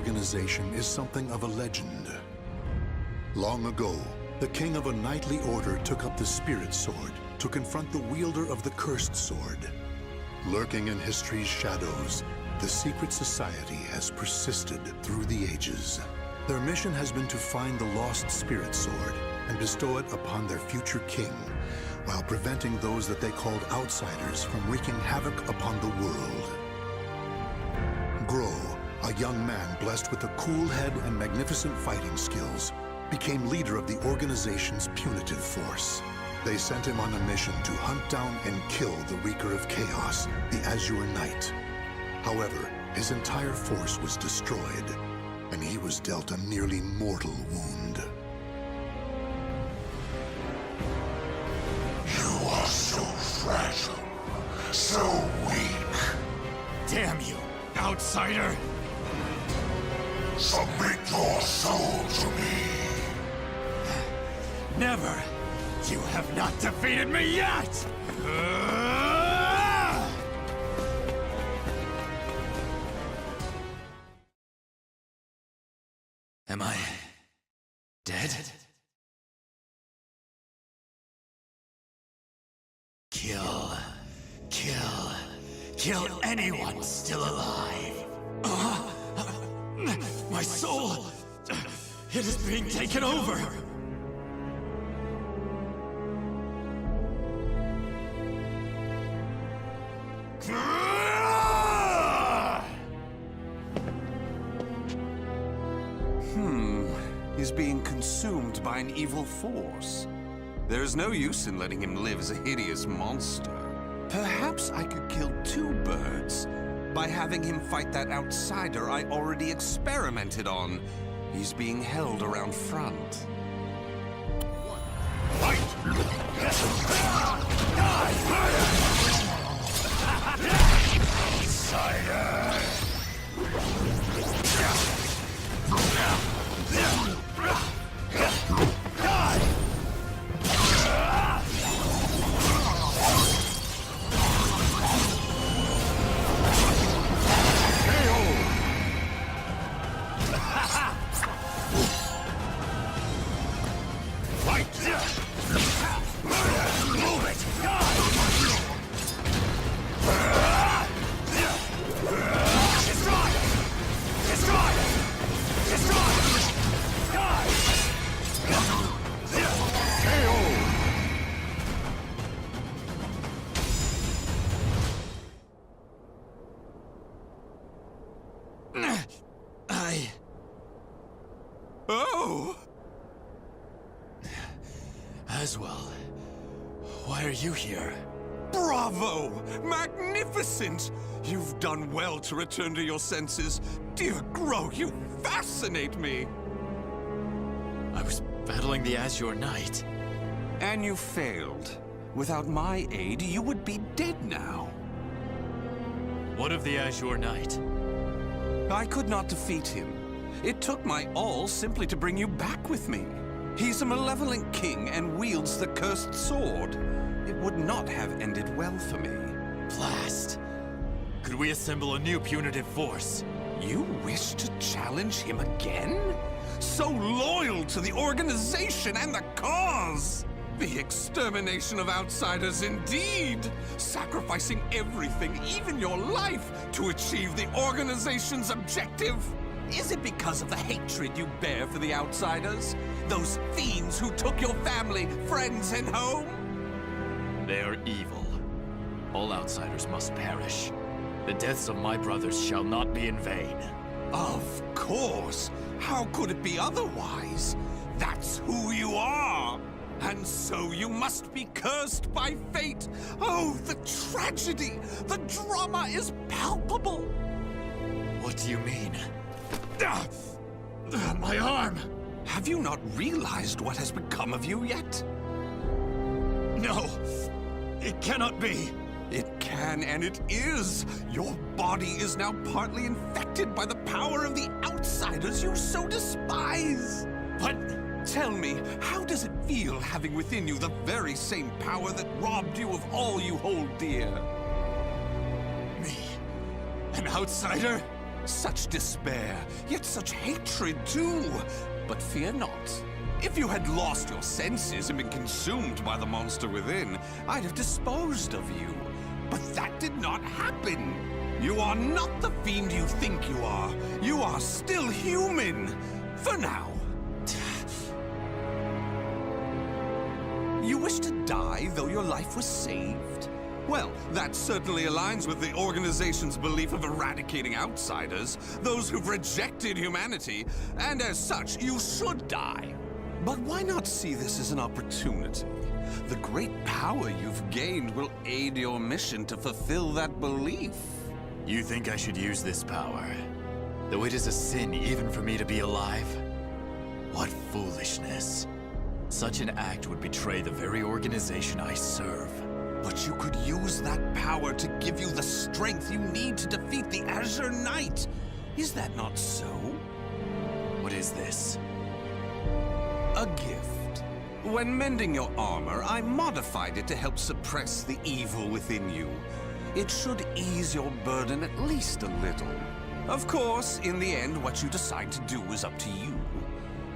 organization is something of a legend. Long ago, the king of a knightly order took up the spirit sword to confront the wielder of the cursed sword. Lurking in history's shadows, the secret society has persisted through the ages. Their mission has been to find the lost spirit sword and bestow it upon their future king, while preventing those that they called outsiders from wreaking havoc upon the world. Grøh, a young man blessed with a cool head and magnificent fighting skills, became leader of the organization's punitive force. They sent him on a mission to hunt down and kill the Wreaker of Chaos, the Azure Knight. However, his entire force was destroyed, and he was dealt a nearly mortal wound. You are so fragile, so weak. Damn you, outsider! Submit your soul to me. Never! You have not defeated me yet! Am I dead? Kill anyone still alive. My soul, it is being taken over. He's being consumed by an evil force. There's no use in letting him live as a hideous monster. Perhaps I could kill two birds by having him fight that outsider I already experimented on. He's being held around front. Oh! Aswell, why are you here? Bravo! Magnificent! You've done well to return to your senses. Dear Grøh, you fascinate me! I was battling the Azure Knight. And you failed. Without my aid, you would be dead now. What of the Azure Knight? I could not defeat him. It took my all simply to bring you back with me. He's a malevolent king and wields the cursed sword. It would not have ended well for me. Blast! Could we assemble a new punitive force? You wish to challenge him again? So loyal to the organization and the cause! The extermination of outsiders indeed! Sacrificing everything, even your life, to achieve the organization's objective! Is it because of the hatred you bear for the outsiders? Those fiends who took your family, friends, and home? They are evil. All outsiders must perish. The deaths of my brothers shall not be in vain. Of course! How could it be otherwise? That's who you are! And so you must be cursed by fate! Oh, the tragedy! The drama is palpable! What do you mean? My arm! Have you not realized what has become of you yet? No! It cannot be! It can and it is! Your body is now partly infected by the power of the outsiders you so despise! But... Tell me, how does it feel having within you the very same power that robbed you of all you hold dear? Me? An outsider? Such despair, yet such hatred too. But fear not. If you had lost your senses and been consumed by the monster within, I'd have disposed of you. But that did not happen. You are not the fiend you think you are. You are still human. For now. You wish to die, though your life was saved? Well, that certainly aligns with the organization's belief of eradicating outsiders, those who've rejected humanity, and as such, you should die. But why not see this as an opportunity? The great power you've gained will aid your mission to fulfill that belief. You think I should use this power? Though it is a sin even for me to be alive? What foolishness. Such an act would betray the very organization I serve. But you could use that power to give you the strength you need to defeat the Azure Knight. Is that not so? What is this? A gift. When mending your armor, I modified it to help suppress the evil within you. It should ease your burden at least a little. Of course, in the end, what you decide to do is up to you.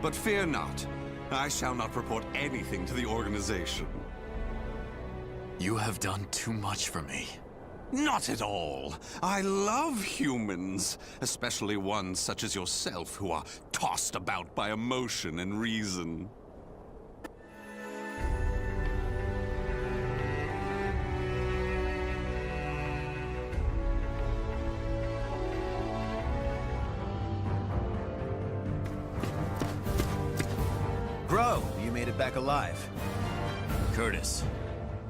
But fear not. I shall not report anything to the organization. You have done too much for me. Not at all. I love humans, especially ones such as yourself who are tossed about by emotion and reason. Grøh, you made it back alive. Curtis,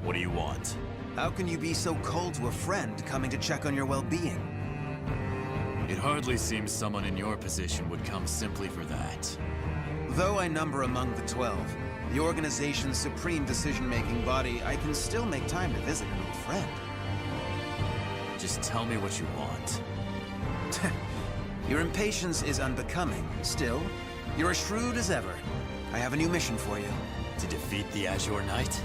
what do you want? How can you be so cold to a friend coming to check on your well-being? It hardly seems someone in your position would come simply for that. Though I number among the 12, the organization's supreme decision-making body, I can still make time to visit an old friend. Just tell me what you want. Your impatience is unbecoming. Still, you're as shrewd as ever. I have a new mission for you. To defeat the Azure Knight?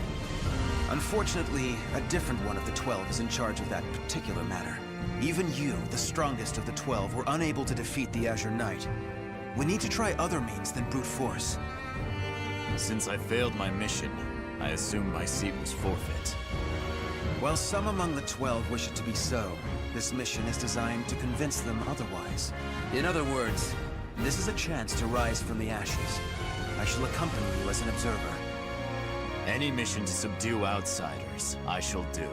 Unfortunately, a different one of the 12 is in charge of that particular matter. Even you, the strongest of the 12, were unable to defeat the Azure Knight. We need to try other means than brute force. Since I failed my mission, I assumed my seat was forfeit. While some among the 12 wish it to be so, this mission is designed to convince them otherwise. In other words, this is a chance to rise from the ashes. I shall accompany you as an observer. Any mission to subdue outsiders, I shall do.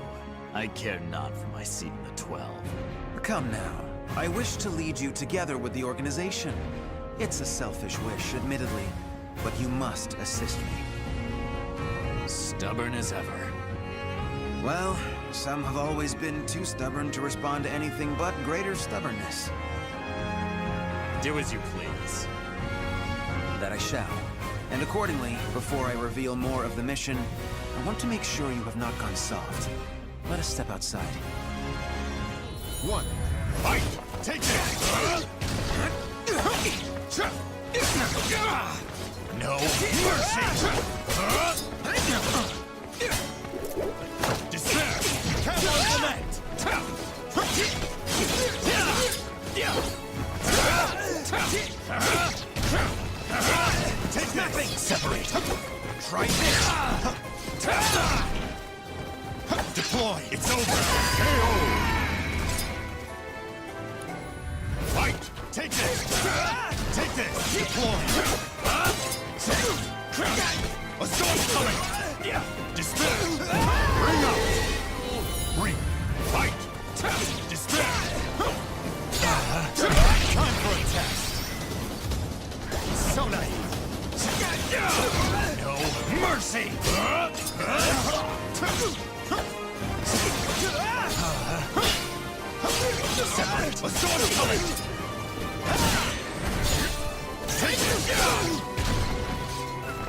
I care not for my seat in the 12. Come now. I wish to lead you together with the organization. It's a selfish wish, admittedly, but you must assist me. Stubborn as ever. Well, some have always been too stubborn to respond to anything but greater stubbornness. Do as you please. That I shall. And accordingly, before I reveal more of the mission, I want to make sure you have not gone soft. Let us step outside. One. Fight! Take this! No mercy! Despair! Take nothing! Separate! Try this! Deploy! It's over! KO! Fight! Take this! Take this! Deploy! A storm's coming! Despair! Bring out! Bring! Fight! Despair! Time for a test! So naive! No mercy! Separate! A storm's coming! Take it!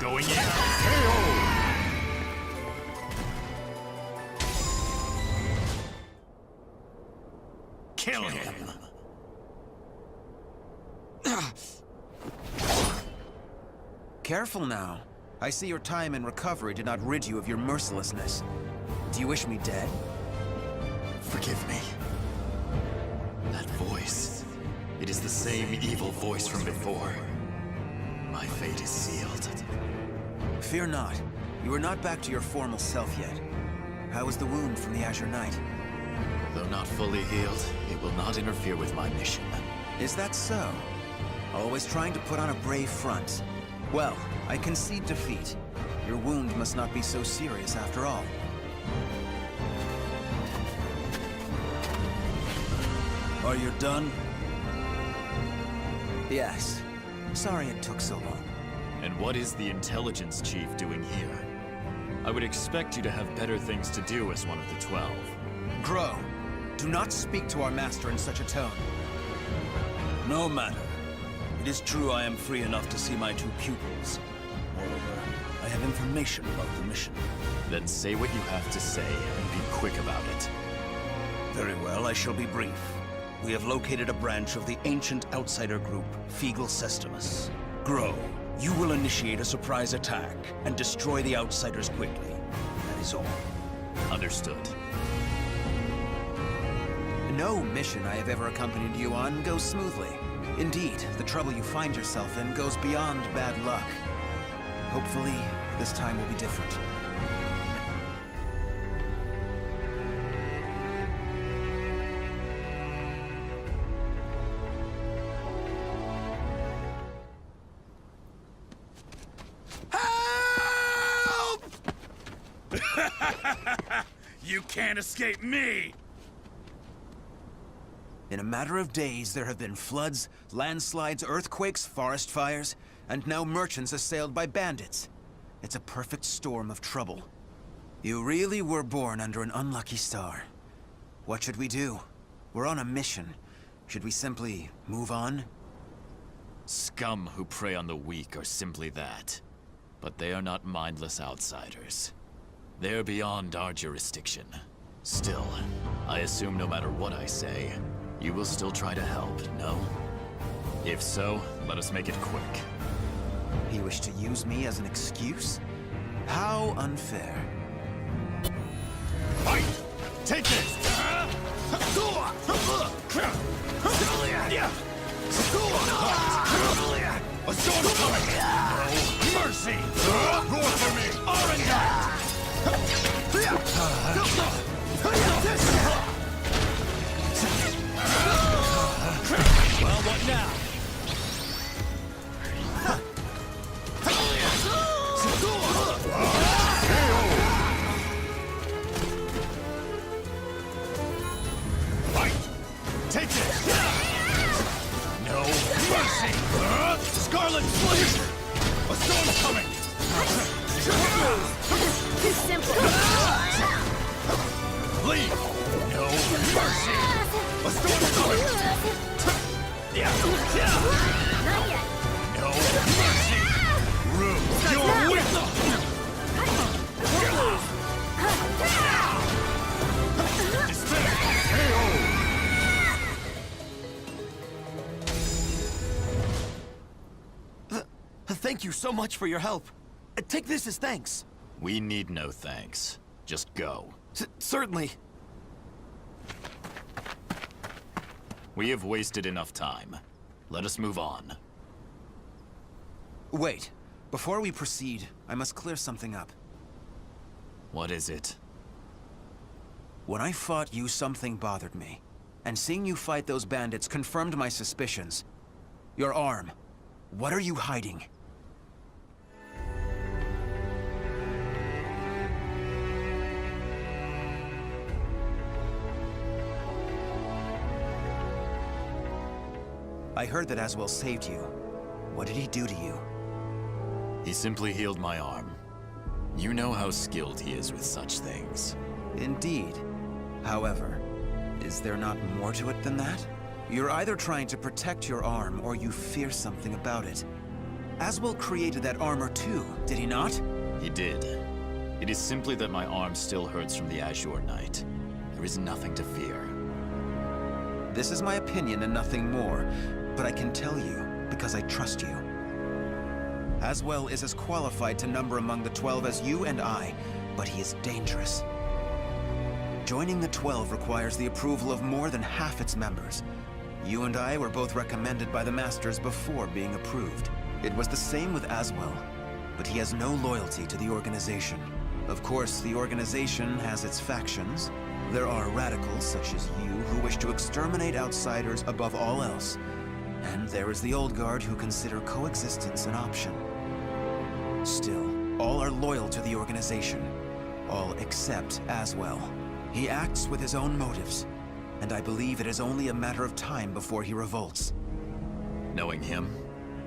Going in! KO! Kill him! Careful now. I see your time in recovery did not rid you of your mercilessness. Do you wish me dead? Forgive me. That voice. It is the same evil voice from before. My fate is sealed. Fear not. You are not back to your formal self yet. How is the wound from the Azure Knight? Though not fully healed, it will not interfere with my mission. Is that so? Always trying to put on a brave front. Well, I concede defeat. Your wound must not be so serious after all. Are you done? Yes. Sorry it took so long. And what is the intelligence chief doing here? I would expect you to have better things to do as one of the 12. Grøh, do not speak to our master in such a tone. No matter. It is true I am free enough to see my two pupils. Moreover, I have information about the mission. Then say what you have to say and be quick about it. Very well, I shall be brief. We have located a branch of the ancient outsider group, Feegle Sestimus. Grøh, you will initiate a surprise attack and destroy the outsiders quickly. That is all. Understood. No mission I have ever accompanied you on goes smoothly. Indeed, the trouble you find yourself in goes beyond bad luck. Hopefully, this time will be different. You can't escape me! In a matter of days, there have been floods, landslides, earthquakes, forest fires, and now merchants assailed by bandits. It's a perfect storm of trouble. You really were born under an unlucky star. What should we do? We're on a mission. Should we simply move on? Scum who prey on the weak are simply that. But they are not mindless outsiders. They're beyond our jurisdiction. Still, I assume no matter what I say, you will still try to help, no? If so, let us make it quick. He wished to use me as an excuse? How unfair. Fight! Take this! A storm coming! No mercy! Roar for me! Arendelle! Well, what now? Fight! Take this! No mercy! Scarlet Fleet! A storm's coming! Too simple. Flee! No mercy! A storm's coming! Not yet. No mercy! Room! Your whistle! Thank you so much for your help. Take this as thanks. We need no thanks. Just go. Certainly. We have wasted enough time. Let us move on. Wait. Before we proceed, I must clear something up. What is it? When I fought you, something bothered me. And seeing you fight those bandits confirmed my suspicions. Your arm. What are you hiding? I heard that Aswell saved you. What did he do to you? He simply healed my arm. You know how skilled he is with such things. Indeed. However, is there not more to it than that? You're either trying to protect your arm, or you fear something about it. Aswell created that armor too, did he not? He did. It is simply that my arm still hurts from the Azure Knight. There is nothing to fear. This is my opinion and nothing more, but I can tell you, because I trust you. Aswell is as qualified to number among the 12 as you and I, but he is dangerous. Joining the 12 requires the approval of more than half its members. You and I were both recommended by the Masters before being approved. It was the same with Aswell, but he has no loyalty to the organization. Of course, the organization has its factions. There are radicals such as you who wish to exterminate outsiders above all else. And there is the old guard who consider coexistence an option. Still, all are loyal to the organization. All except Aswell. He acts with his own motives, and I believe it is only a matter of time before he revolts. Knowing him,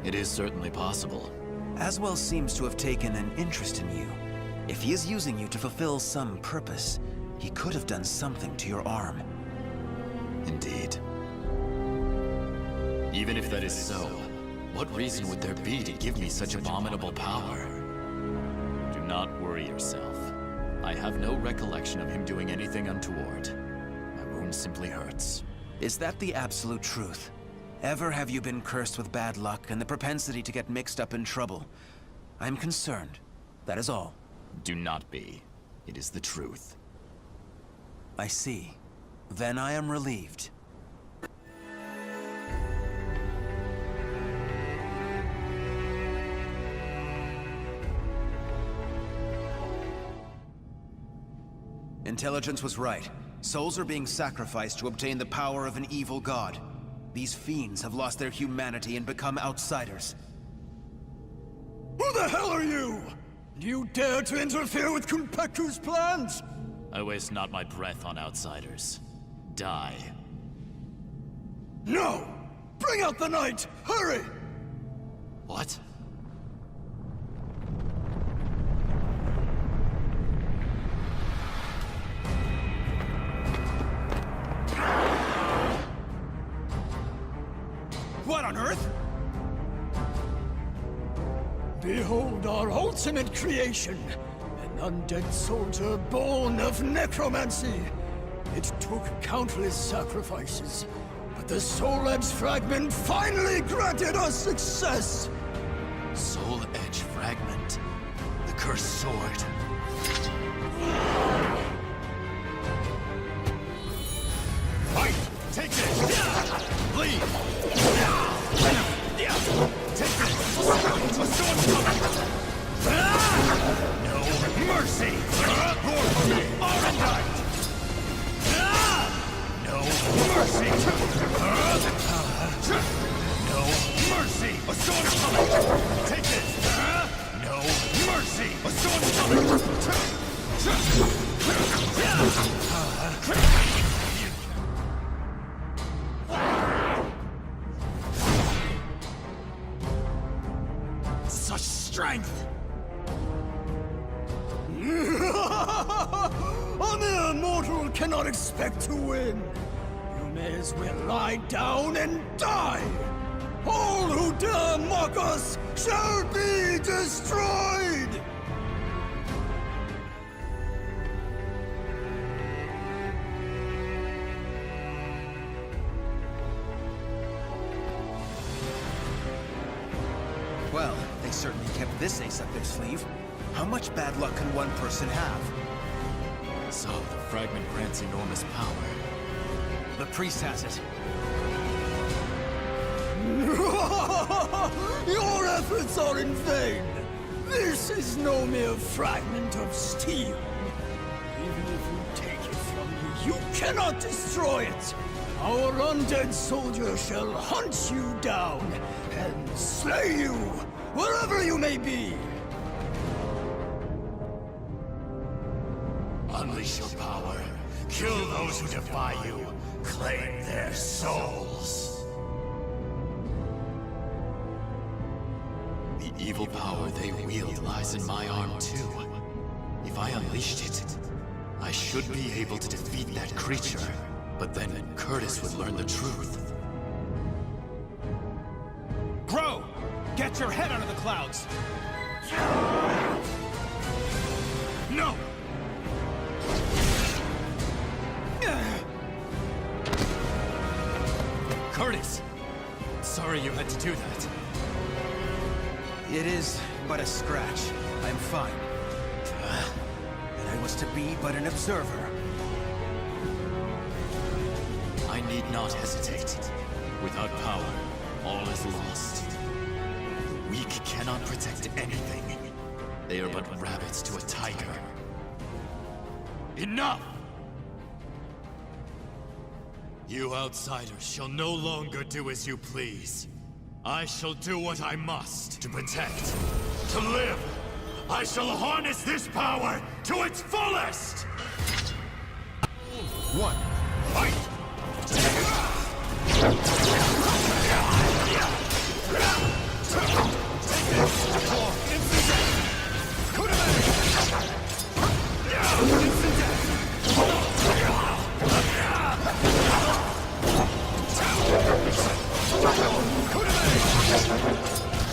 it is certainly possible. Aswell seems to have taken an interest in you. If he is using you to fulfill some purpose, he could have done something to your arm. Indeed. Even if that is so, what reason would there be to give me such abominable power? Do not worry yourself. I have no recollection of him doing anything untoward. My wound simply hurts. Is that the absolute truth? Ever have you been cursed with bad luck and the propensity to get mixed up in trouble? I'm concerned. That is all. Do not be. It is the truth. I see. Then I am relieved. Intelligence was right. Souls are being sacrificed to obtain the power of an evil god. These fiends have lost their humanity and become outsiders. Who the hell are you? Do you dare to interfere with Kunpeku's plans? I waste not my breath on outsiders. Die. No! Bring out the knight! Hurry! What? What on earth? Behold our ultimate creation. An undead soldier born of necromancy. It took countless sacrifices, but the Soul Edge Fragment finally granted us success! Soul Edge Fragment. The cursed sword. Fight! Take this! Leave! Take this! A sword's coming! No mercy! Roar for me! Arenite! No mercy! No mercy! A sword's coming! Take this! No mercy! A sword's coming! Such strength! A mere mortal cannot expect to win. You may as well lie down and die. All who dare mock us shall be destroyed! Well, they certainly kept this ace up their sleeve. How much bad luck can one person have? So, the fragment grants enormous power. The priest has it. Your efforts are in vain. This is no mere fragment of steel. Even if you take it from me, you cannot destroy it. Our undead soldier shall hunt you down and slay you, wherever you may be. Unleash your power. Kill those who defy you. Claim their souls. The evil power they wield lies in my arm too. If I unleashed it, I should be able to defeat that creature. But then Curtis would learn the truth. Grøh! Get your head out of the clouds! No! Curtis! Sorry you had to do that. It is but a scratch. I'm fine. And I was to be but an observer. I need not hesitate. Without power, all is lost. Weak cannot protect anything. They are but rabbits to a tiger. Enough! You outsiders shall no longer do as you please. I shall do what I must to protect, to live. I shall harness this power to its fullest! One. Fight!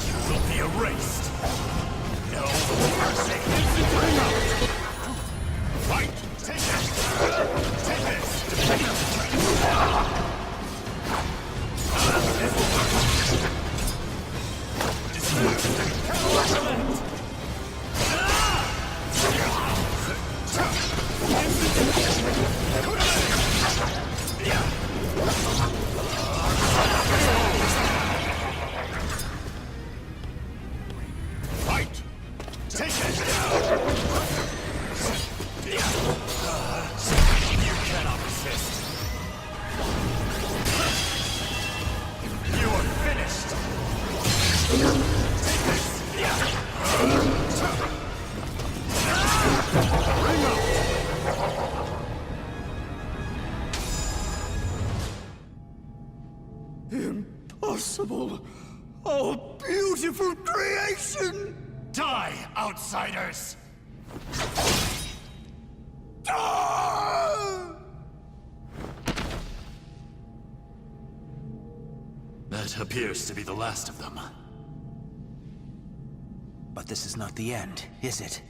You will be erased. No mercy. Fight! Take this! Take this! Fight! Take it! You cannot resist. You are finished. Take this! Bring up! Impossible! Oh, beautiful creation! Die, outsiders! Ah! That appears to be the last of them. But this is not the end, is it?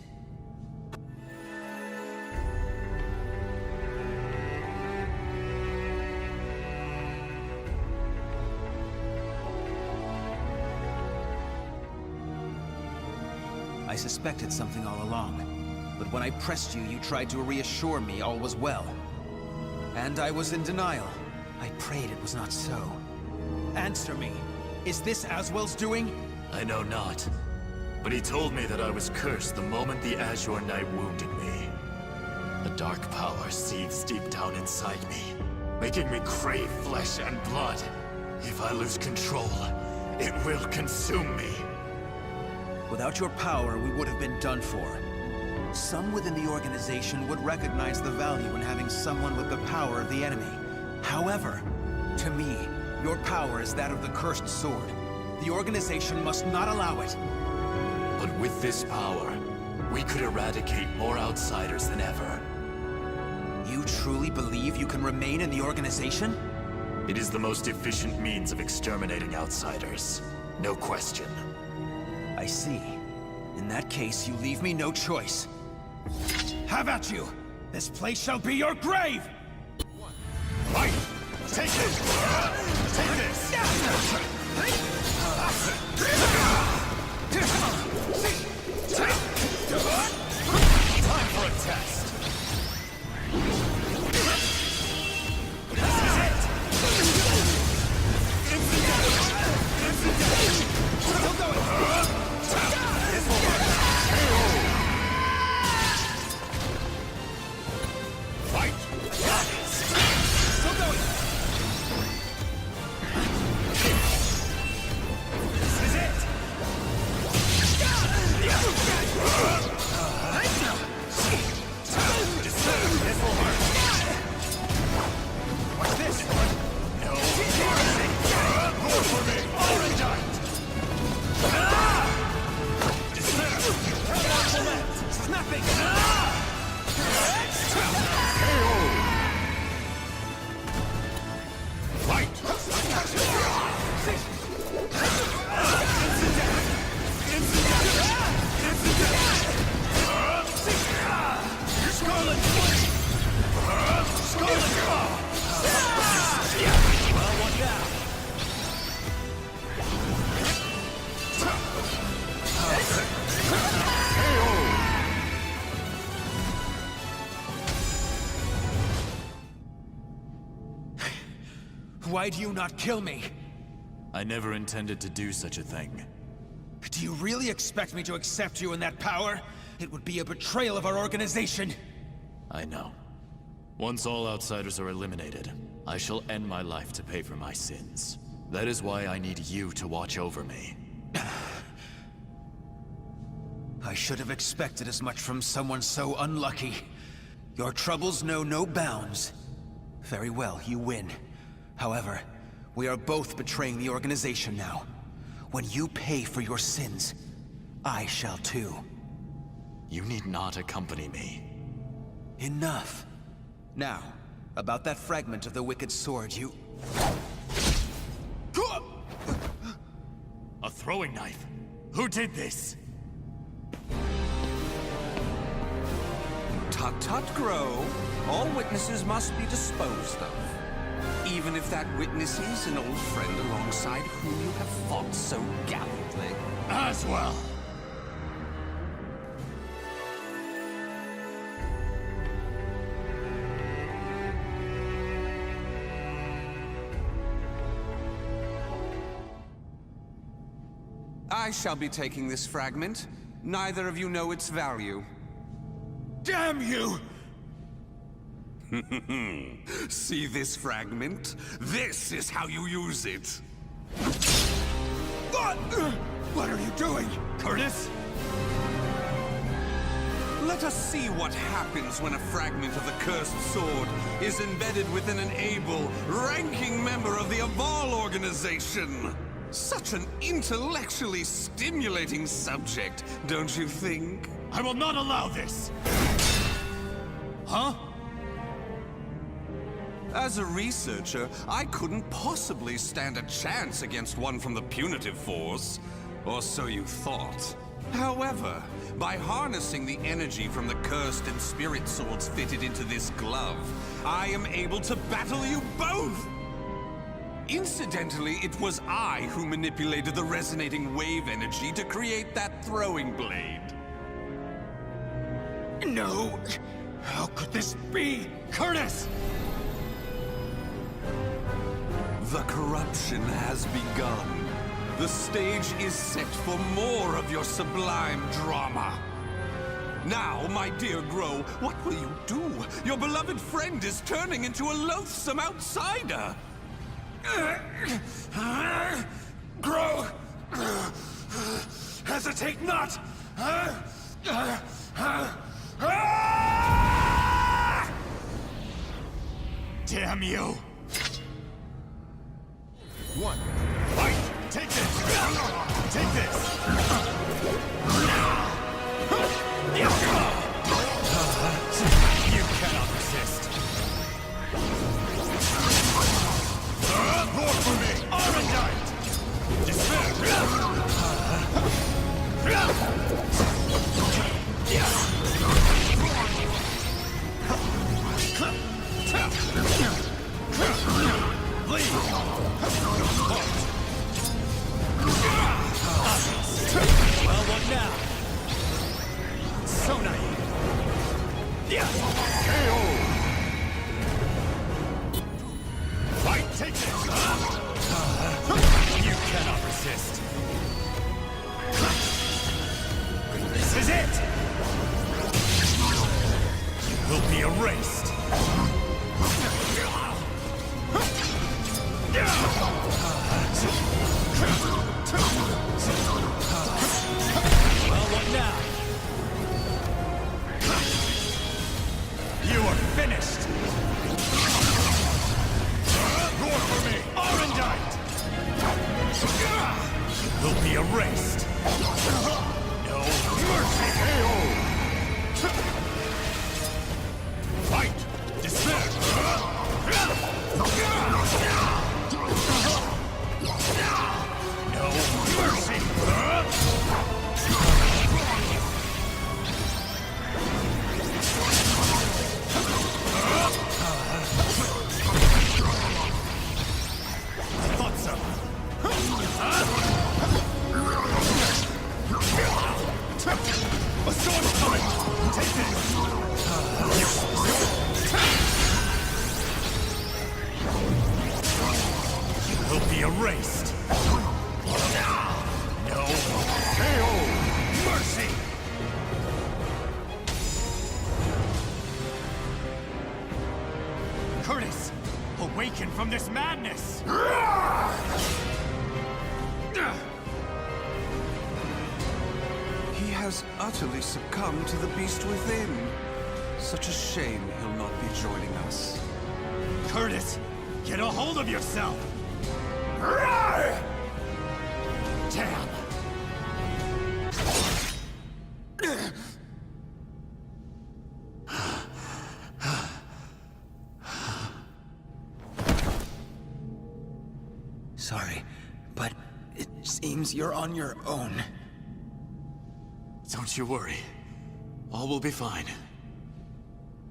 I suspected something all along. But when I pressed you, you tried to reassure me all was well. And I was in denial. I prayed it was not so. Answer me. Is this Aswell's doing? I know not. But he told me that I was cursed the moment the Azure Knight wounded me. A dark power seethes deep down inside me, making me crave flesh and blood. If I lose control, it will consume me. Without your power, we would have been done for. Some within the organization would recognize the value in having someone with the power of the enemy. However, to me, your power is that of the Cursed Sword. The organization must not allow it. But with this power, we could eradicate more outsiders than ever. You truly believe you can remain in the organization? It is the most efficient means of exterminating outsiders. No question. I see. In that case, you leave me no choice. Have at you! This place shall be your grave! Fight! Take it! Take this! Time for a test! This is it! Still going! This will work! Fight! Still going! This is it! Why do you not kill me? I never intended to do such a thing. Do you really expect me to accept you in that power? It would be a betrayal of our organization. I know. Once all outsiders are eliminated, I shall end my life to pay for my sins. That is why I need you to watch over me. I should have expected as much from someone so unlucky. Your troubles know no bounds. Very well, you win. However, we are both betraying the organization now. When you pay for your sins, I shall too. You need not accompany me. Enough. Now, about that fragment of the Wicked Sword, you... A throwing knife? Who did this? Tut-tut, Grøh. All witnesses must be disposed of. Even if that witness is an old friend alongside whom you have fought so gallantly. As well. I shall be taking this fragment. Neither of you know its value. Damn you! See this fragment? This is how you use it. What are you doing, Curtis? Let us see what happens when a fragment of the cursed sword is embedded within an able, ranking member of the Aval organization. Such an intellectually stimulating subject, don't you think? I will not allow this! Huh? As a researcher, I couldn't possibly stand a chance against one from the punitive force. Or so you thought. However, by harnessing the energy from the cursed and spirit swords fitted into this glove, I am able to battle you both! Incidentally, it was I who manipulated the resonating wave energy to create that throwing blade. No! How could this be? Curtis! The corruption has begun. The stage is set for more of your sublime drama. Now, my dear Grøh, what will you do? Your beloved friend is turning into a loathsome outsider! Grøh! Hesitate not! Damn you! One. Fight! Take this! Take this! You cannot resist. Roar for me! Armandite! Despair! Well, what now? So naive. KO! Fight, take this! You cannot resist. This is it! You will be erased. Well, what now? You are finished! Roar for me! Armandite! You will be erased! No mercy! KO! Fight! Despair! No mercy! I thought so. A sword's coming! Take this! from this madness! He has utterly succumbed to the beast within. Such a shame he'll not be joining us. Curtis, get a hold of yourself! Damn! Sorry, but it seems you're on your own. Don't you worry. All will be fine.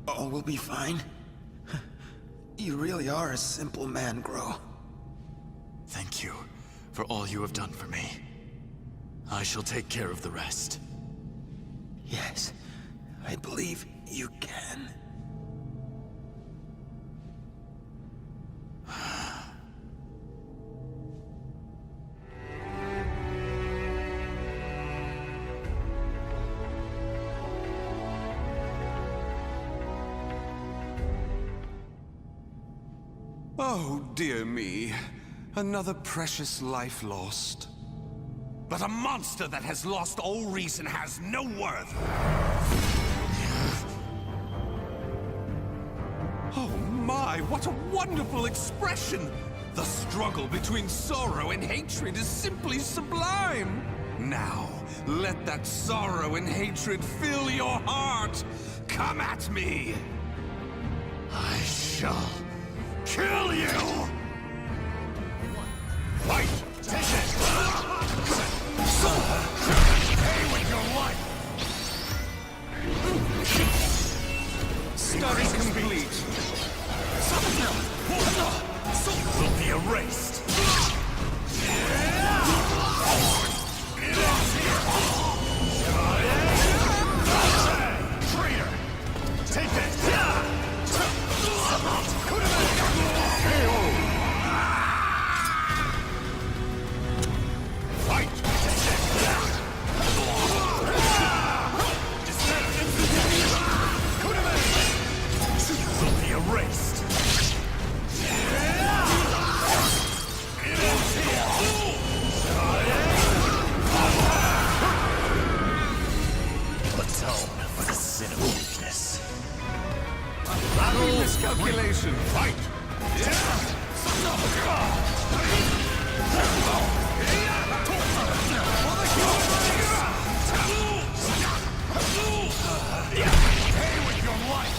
All will be fine? You really are a simple man, Grøh. Thank you for all you have done for me. I shall take care of the rest. Yes, I believe you can. Oh, dear me. Another precious life lost. But a monster that has lost all reason has no worth. Oh my, what a wonderful expression! The struggle between sorrow and hatred is simply sublime. Now, let that sorrow and hatred fill your heart. Come at me! I shall kill you! Fight! Take it! Pay with your life! Study complete. Will be erased! Traitor! Take this! Fight! You will be erased! Atone for the sin of weakness. Battle miscalculation. Fight! Pay with your life!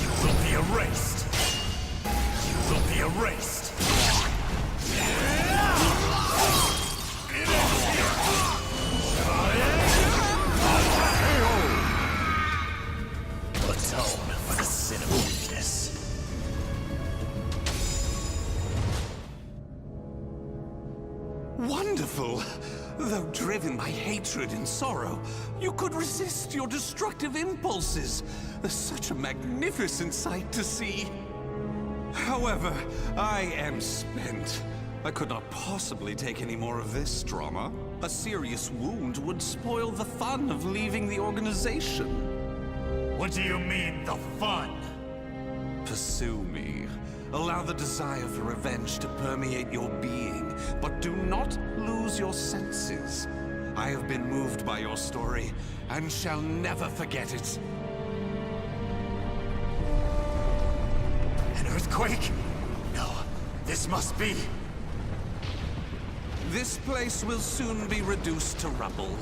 You will be erased! You will be erased! Atone for the sin of weakness. Wonderful! Though driven by hatred and sorrow, you could resist your destructive impulses. Such a magnificent sight to see. However, I am spent. I could not possibly take any more of this drama. A serious wound would spoil the fun of leaving the organization. What do you mean, the fun? Pursue me. Allow the desire for revenge to permeate your being, but do not lose your senses. I have been moved by your story, and shall never forget it. An earthquake? No, this must be. This place will soon be reduced to rubble.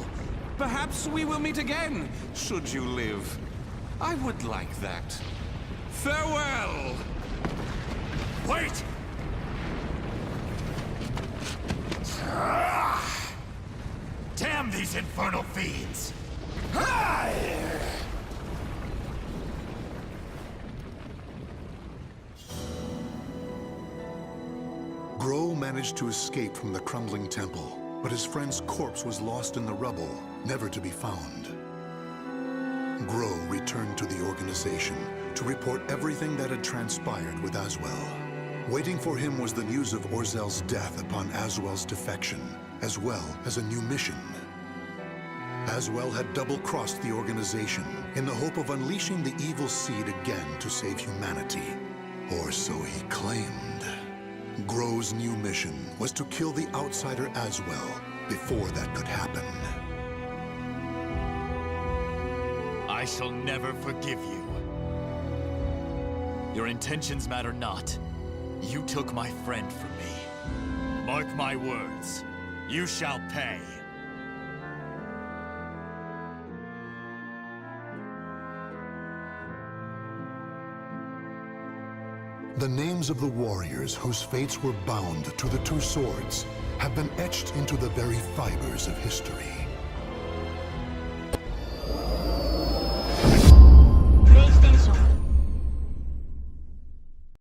Perhaps we will meet again, should you live. I would like that. Farewell! Wait! Damn these infernal fiends! Grøh managed to escape from the crumbling temple, but his friend's corpse was lost in the rubble, never to be found. Grøh returned to the organization to report everything that had transpired with Aswell. Waiting for him was the news of Orzel's death upon Aswell's defection, as well as a new mission. Aswell had double-crossed the organization in the hope of unleashing the evil seed again to save humanity. Or so he claimed. Grøh's new mission was to kill the outsider Aswell before that could happen. I shall never forgive you. Your intentions matter not. You took my friend from me. Mark my words. You shall pay. The names of the warriors whose fates were bound to the two swords have been etched into the very fibers of history.